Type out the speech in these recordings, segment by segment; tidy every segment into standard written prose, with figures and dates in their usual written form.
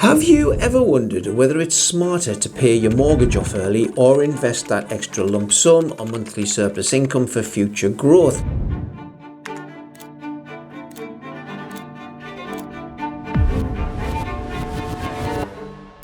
Have you ever wondered whether it's smarter to pay your mortgage off early or invest that extra lump sum or monthly surplus income for future growth?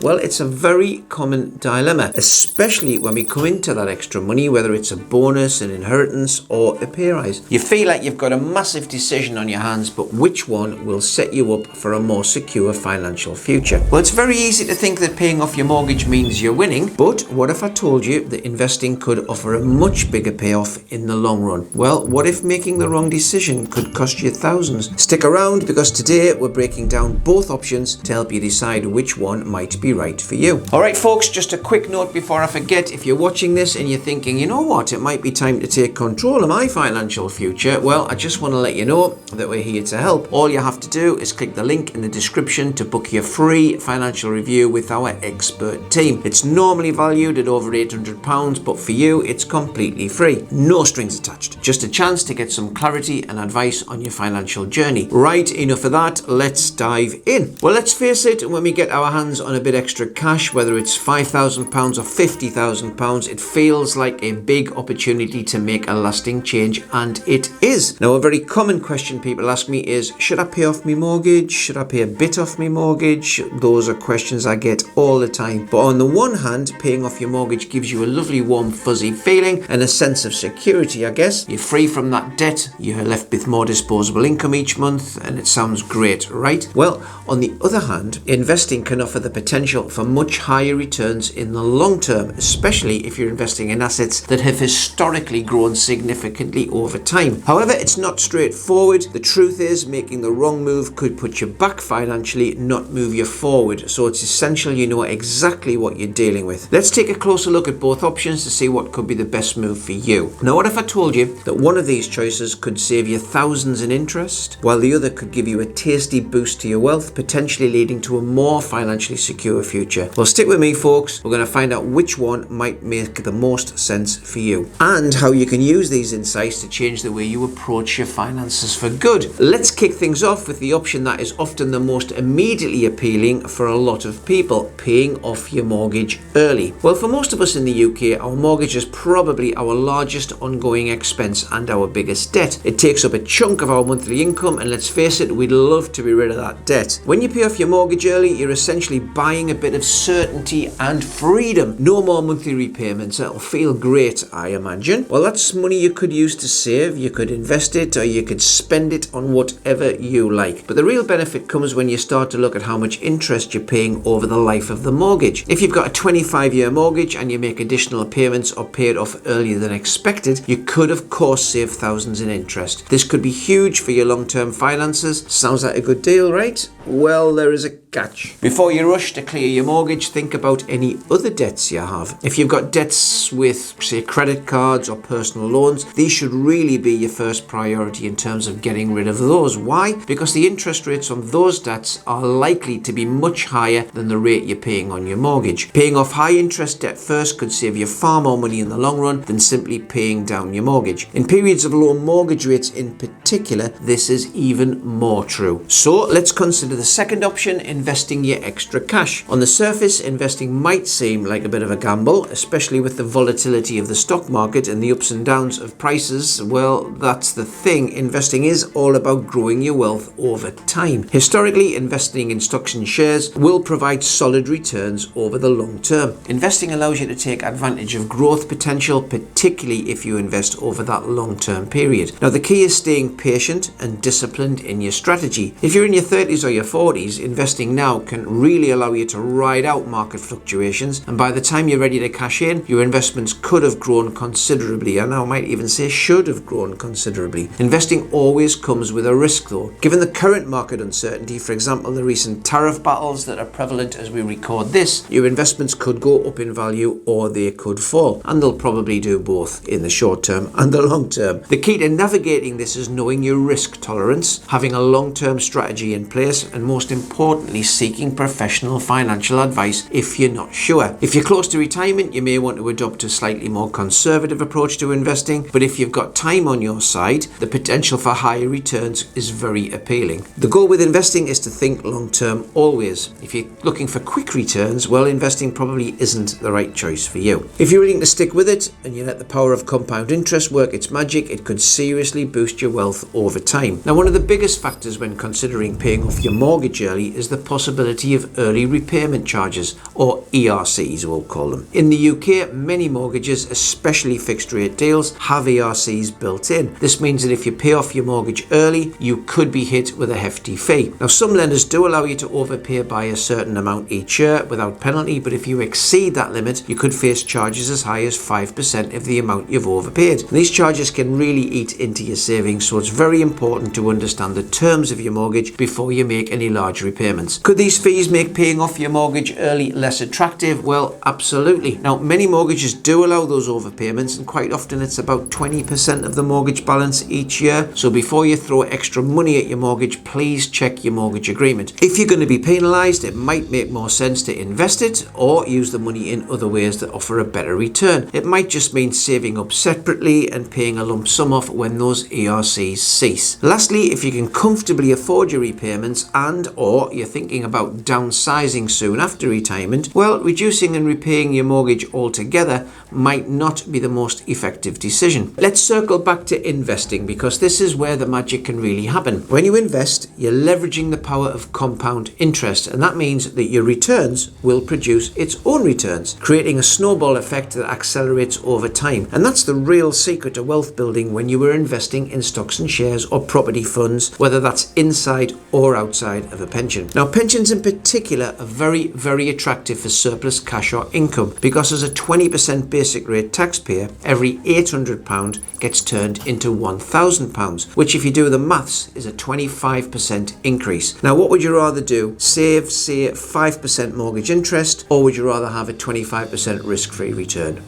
Well, it's a very common dilemma, especially when we come into that extra money, whether it's a bonus, an inheritance, or a pay rise. You feel like you've got a massive decision on your hands, but which one will set you up for a more secure financial future? Well, it's very easy to think that paying off your mortgage means you're winning, but what if I told you that investing could offer a much bigger payoff in the long run? Well, what if making the wrong decision could cost you thousands? Stick around, because today we're breaking down both options to help you decide which one might be right for you. Alright folks, just a quick note before I forget. If you're watching this and you're thinking, you know what, it might be time to take control of my financial future, well, I just want to let you know that we're here to help. All you have to do is click the link in the description to book your free financial review with our expert team. It's normally valued at over £800, but for you it's completely free. No strings attached. Just a chance to get some clarity and advice on your financial journey. Right, enough of that, let's dive in. Well, let's face it, when we get our hands on a bit extra cash, whether it's £5,000 or £50,000, it feels like a big opportunity to make a lasting change, and it is. Now, a very common question people ask me is, should I pay off my mortgage? Should I pay a bit off my mortgage? Those are questions I get all the time. But on the one hand, paying off your mortgage gives you a lovely warm fuzzy feeling and a sense of security, I guess. You're free from that debt, you're left with more disposable income each month, and it sounds great, right? Well, on the other hand, investing can offer the potential for much higher returns in the long term, especially if you're investing in assets that have historically grown significantly over time. However, it's not straightforward. The truth is, making the wrong move could put you back financially, not move you forward. So it's essential you know exactly what you're dealing with. Let's take a closer look at both options to see what could be the best move for you. Now, what if I told you that one of these choices could save you thousands in interest, while the other could give you a tasty boost to your wealth, potentially leading to a more financially secure future? Well, stick with me folks, we're going to find out which one might make the most sense for you and how you can use these insights to change the way you approach your finances for good. Let's kick things off with the option that is often the most immediately appealing for a lot of people: paying off your mortgage early. Well, for most of us in the UK, our mortgage is probably our largest ongoing expense and our biggest debt. It takes up a chunk of our monthly income, and let's face it, we'd love to be rid of that debt. When you pay off your mortgage early, you're essentially buying a bit of certainty and freedom. No more monthly repayments. It'll feel great, I imagine. Well, that's money you could use to save, you could invest it, or you could spend it on whatever you like. But the real benefit comes when you start to look at how much interest you're paying over the life of the mortgage. If you've got a 25-year mortgage and you make additional payments or pay it off earlier than expected, you could of course save thousands in interest. This could be huge for your long-term finances. Sounds like a good deal, right? Well, there is a catch. Before you rush to clear your mortgage, think about any other debts you have. If you've got debts with, say, credit cards or personal loans, these should really be your first priority in terms of getting rid of those. Why? Because the interest rates on those debts are likely to be much higher than the rate you're paying on your mortgage. Paying off high interest debt first could save you far more money in the long run than simply paying down your mortgage. In periods of low mortgage rates in particular, this is even more true. So let's consider the second option, investing your extra cash. On the surface, investing might seem like a bit of a gamble, especially with the volatility of the stock market and the ups and downs of prices. Well, that's the thing. Investing is all about growing your wealth over time. Historically, investing in stocks and shares will provide solid returns over the long term. Investing allows you to take advantage of growth potential, particularly if you invest over that long-term period. Now, the key is staying patient and disciplined in your strategy. If you're in your 30s or your 40s, investing now can really allow you to ride out market fluctuations, and by the time you're ready to cash in, your investments could have grown considerably, and I might even say should have grown considerably. Investing always comes with a risk though. Given the current market uncertainty, for example the recent tariff battles that are prevalent as we record this, your investments could go up in value or they could fall, and they'll probably do both in the short term and the long term. The key to navigating this is knowing your risk tolerance, having a long-term strategy in place, and most importantly, seeking professional financial advice if you're not sure. If you're close to retirement, you may want to adopt a slightly more conservative approach to investing, but if you've got time on your side, the potential for higher returns is very appealing. The goal with investing is to think long term always. If you're looking for quick returns, well, investing probably isn't the right choice for you. If you're willing to stick with it and you let the power of compound interest work its magic, it could seriously boost your wealth over time. Now, one of the biggest factors when considering paying off your mortgage early is the possibility of early repayment charges, or ERCs we'll call them. In the UK, many mortgages, especially fixed rate deals, have ERCs built in. This means that if you pay off your mortgage early, you could be hit with a hefty fee. Now, some lenders do allow you to overpay by a certain amount each year without penalty, but if you exceed that limit, you could face charges as high as 5% of the amount you've overpaid. And these charges can really eat into your savings, so it's very important to understand the terms of your mortgage before you make any large repayments. Could these fees make paying off your mortgage early less attractive? Well, absolutely. Now, many mortgages do allow those overpayments, and quite often it's about 20% of the mortgage balance each year. So before you throw extra money at your mortgage, please check your mortgage agreement. If you're going to be penalised, it might make more sense to invest it or use the money in other ways that offer a better return. It might just mean saving up separately and paying a lump sum off when those ERCs cease. Lastly, if you can comfortably afford your repayments and or you're thinking about downsizing soon after retirement, well, reducing and repaying your mortgage altogether might not be the most effective decision. Let's circle back to investing, because this is where the magic can really happen. When you invest, you're leveraging the power of compound interest, and that means that your returns will produce its own returns, creating a snowball effect that accelerates over time. And that's the real secret to wealth building when you are investing in stocks and shares or property funds, whether that's inside or outside of a pension. Now, pensions in particular are very, very attractive for surplus cash or income, because as a 20% basic rate taxpayer, every £800 gets turned into £1,000, which, if you do the maths, is a 25% increase. Now, what would you rather do? Save, say, 5% mortgage interest, or would you rather have a 25% risk-free return?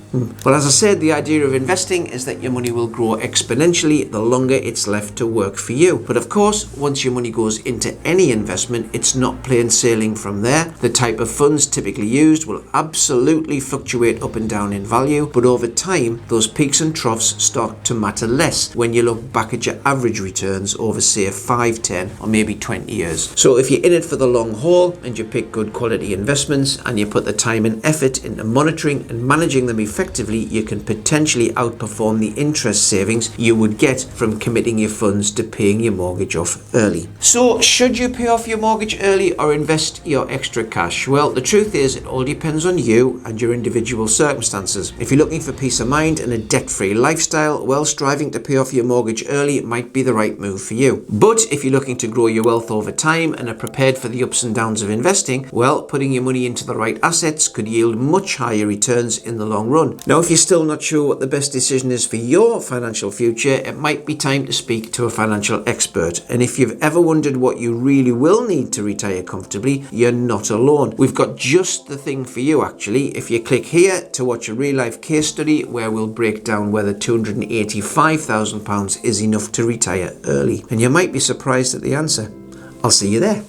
Well, as I said, the idea of investing is that your money will grow exponentially the longer it's left to work for you. But of course, once your money goes into any investment, it's not plain sailing from there. The type of funds typically used will absolutely fluctuate up and down in value, but over time, those peaks and troughs start to matter less when you look back at your average returns over, say, 5, 10, or maybe 20 years. So if you're in it for the long haul and you pick good quality investments and you put the time and effort into monitoring and managing them effectively, you can potentially outperform the interest savings you would get from committing your funds to paying your mortgage off early. So should you pay off your mortgage early or invest your extra cash? Well, the truth is it all depends on you and your individual circumstances. If you're looking for peace of mind and a debt-free lifestyle, well, striving to pay off your mortgage early might be the right move for you. But if you're looking to grow your wealth over time and are prepared for the ups and downs of investing, well, putting your money into the right assets could yield much higher returns in the long run. Now, if you're still not sure what the best decision is for your financial future, it might be time to speak to a financial expert. And if you've ever wondered what you really will need to retire comfortably, you're not alone. We've got just the thing for you, actually. If you click here to watch a real-life case study where we'll break down whether £285,000 is enough to retire early. And you might be surprised at the answer. I'll see you there.